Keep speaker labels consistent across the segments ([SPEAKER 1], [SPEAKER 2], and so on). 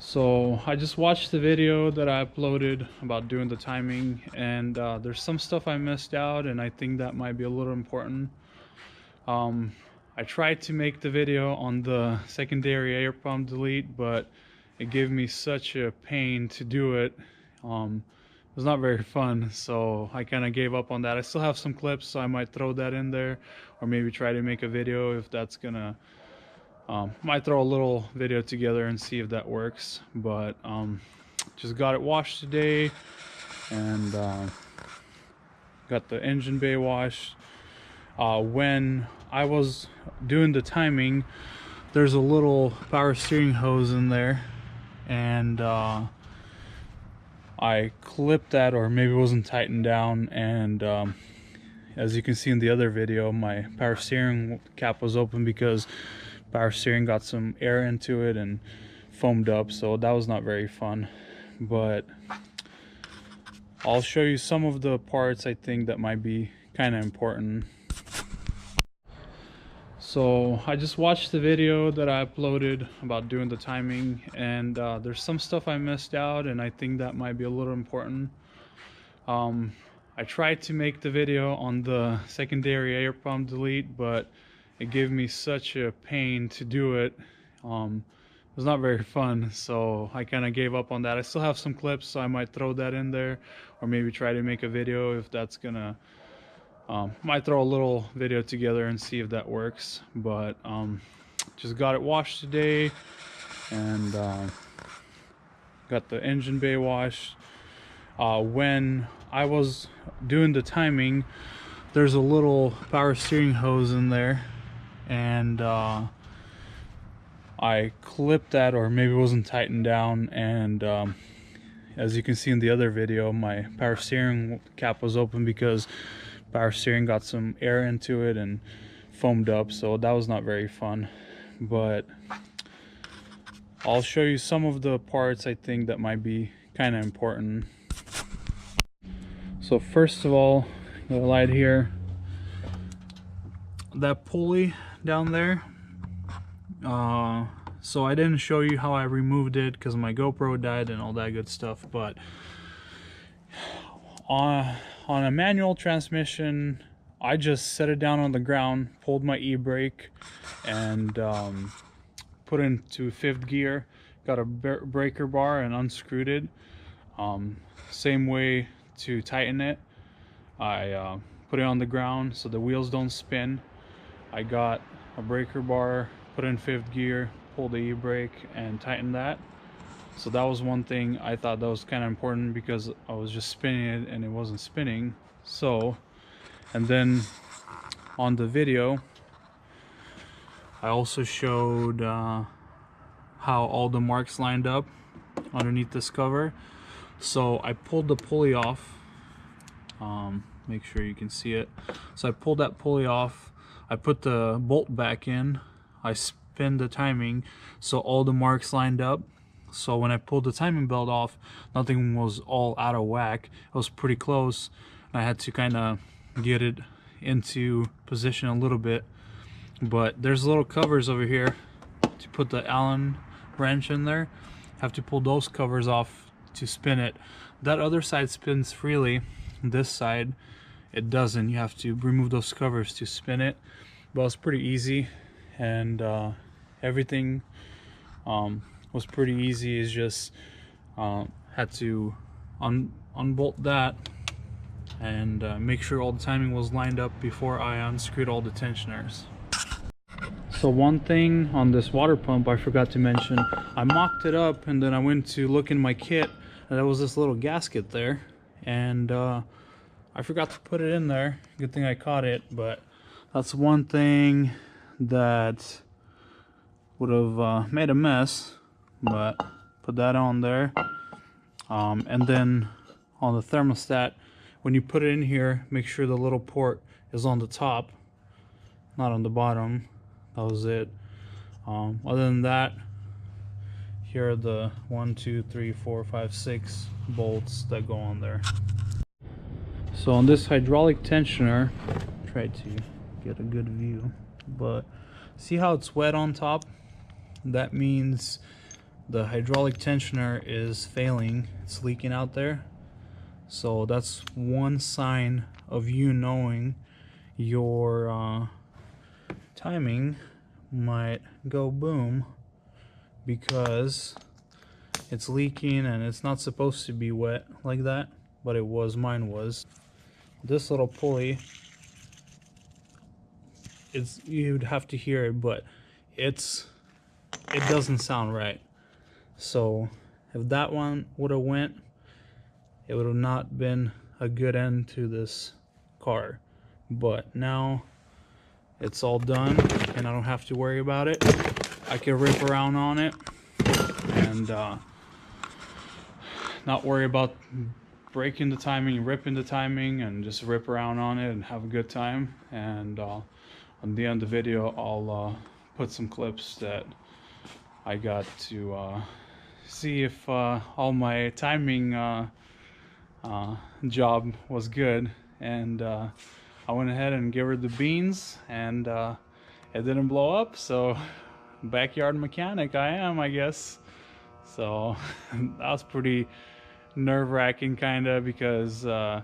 [SPEAKER 1] So I just watched the video that I uploaded about doing the timing, and there's some stuff I missed out, and I think that might be a little important. I tried to make the video on the secondary air pump delete, but it gave me such a pain to do it. It was not very fun, so I kind of gave up on that. I still have some clips, so I might throw that in there, or maybe try to make a video if that's gonna might throw a little video together and see if that works. But just got it washed today, and got the engine bay washed. When I was doing the timing, there's a little power steering hose in there, and I clipped that, or maybe it wasn't tightened down, and as you can see in the other video, my power steering cap was open because power steering got some air into it and foamed up, so that was not very fun. But I'll show you some of the parts I think that might be kind of important. So I just watched the video that I uploaded about doing the timing, and there's some stuff I missed out, and I think that might be a little important. I tried to make the video on the secondary air pump delete, but it gave me such a pain to do it. It was not very fun, so I kind of gave up on that. I still have some clips, so I might throw that in there, or maybe try to make a video if that's gonna might throw a little video together and see if that works. But just got it washed today, and got the engine bay washed. When I was doing the timing, there's a little power steering hose in there, and I clipped that, or maybe it wasn't tightened down, and as you can see in the other video, my power steering cap was open because power steering got some air into it and foamed up, so that was not very fun. But I'll show you some of the parts I think that might be kind of important. So first of all, the light here, that pulley down there, so I didn't show you how I removed it because my GoPro died and all that good stuff. But on a manual transmission, I just set it down on the ground, pulled my e-brake, and put it into 5th gear, got a breaker bar and unscrewed it. Same way to tighten it, I put it on the ground so the wheels don't spin. I got a breaker bar, put it in 5th gear, pulled the e-brake and tightened that. So that was one thing I thought that was kind of important, because I was just spinning it and it wasn't spinning. So, and then on the video I also showed how all the marks lined up underneath this cover. So I pulled the pulley off, make sure you can see it. So I pulled that pulley off, I put the bolt back in, I spin the timing so all the marks lined up. So when I pulled the timing belt off, nothing was all out of whack. It was pretty close. I had to kind of get it into position a little bit. But there's little covers over here to put the Allen wrench in there. Have to pull those covers off to spin it. That other side spins freely. This side, it doesn't. You have to remove those covers to spin it. But it's pretty easy, and everything was pretty easy. Is just had to unbolt that and make sure all the timing was lined up before I unscrewed all the tensioners. So one thing on this water pump I forgot to mention, I mocked it up and then I went to look in my kit, and there was this little gasket there, and I forgot to put it in there. Good thing I caught it. But that's one thing that would have made a mess, but put that on there. And then on the thermostat, when you put it in here, make sure the little port is on the top, not on the bottom. That was it. Other than that, here are the 1, 2, 3, 4, 5, 6 bolts that go on there. So on this hydraulic tensioner, try to get a good view, but see how it's wet on top? That means the hydraulic tensioner is failing. It's leaking out there. So that's one sign of you knowing your timing might go boom, because it's leaking and it's not supposed to be wet like that, but it was. Mine was. This little pulley, you'd have to hear it, but it doesn't sound right. So if that one would have went, it would have not been a good end to this car. But now it's all done and I don't have to worry about it. I can rip around on it and not worry about breaking the timing, ripping the timing, and just rip around on it and have a good time. And on the end of the video, I'll put some clips that I got to see if all my timing job was good. And I went ahead and gave her the beans, and it didn't blow up. So backyard mechanic I am, I guess. So that was pretty nerve-wracking, kind of, because I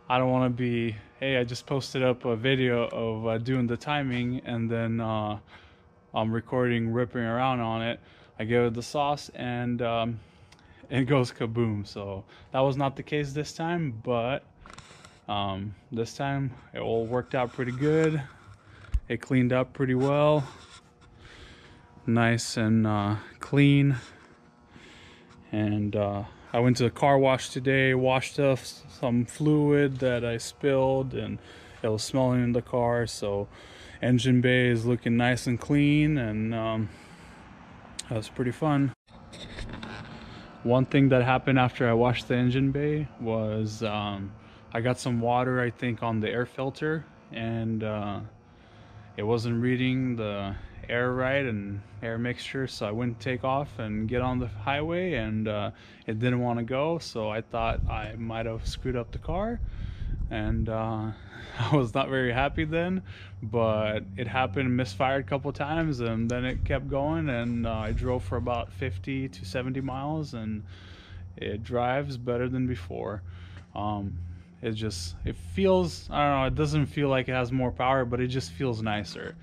[SPEAKER 1] don't want to be, hey, I just posted up a video of doing the timing, and then I'm recording ripping around on it. I give it the sauce, and it goes kaboom. So that was not the case this time, but this time it all worked out pretty good. It cleaned up pretty well, nice and clean. And I went to the car wash today, washed off some fluid that I spilled, and it was smelling in the car. So engine bay is looking nice and clean, and that was pretty fun. One thing that happened after I washed the engine bay was I got some water, I think, on the air filter, and it wasn't reading the air right and air mixture, so I wouldn't take off and get on the highway, and it didn't want to go. So I thought I might have screwed up the car, and I was not very happy then, but it happened, misfired a couple times, and then it kept going, and I drove for about 50 to 70 miles, and it drives better than before. It feels, I don't know, it doesn't feel like it has more power, but it just feels nicer.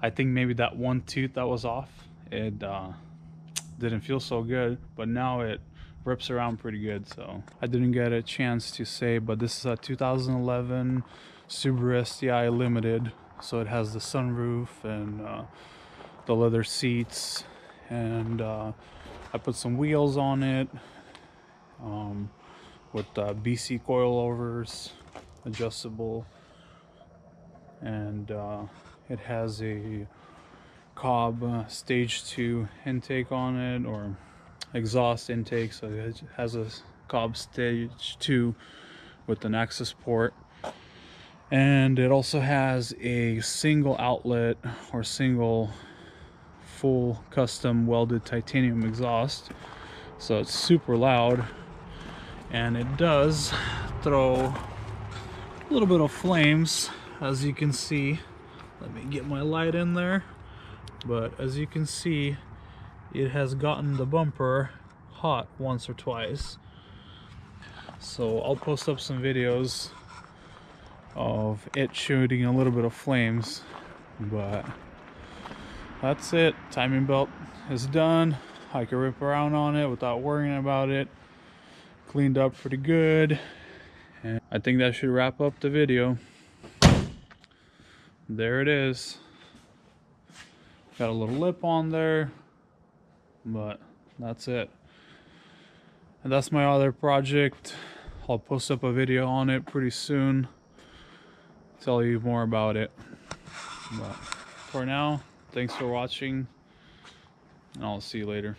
[SPEAKER 1] I think maybe that one tooth that was off, it didn't feel so good, but now it rips around pretty good. So I didn't get a chance to say, but this is a 2011 Subaru STI Limited. So it has the sunroof and the leather seats, and I put some wheels on it with BC coilovers, adjustable, and it has a Cobb stage 2 intake on it, or exhaust intake. So it has a Cobb stage 2 with an access port, and it also has a single outlet or single full custom welded titanium exhaust. So it's super loud, and it does throw a little bit of flames, as you can see. Let me get my light in there. But as you can see, it has gotten the bumper hot once or twice. So I'll post up some videos of it shooting a little bit of flames. But that's it. Timing belt is done. I can rip around on it without worrying about it. Cleaned up pretty good. And I think that should wrap up the video. There it is. Got a little lip on there, but that's it. And that's my other project. I'll post up a video on it pretty soon, tell you more about it. But for now, thanks for watching, and I'll see you later.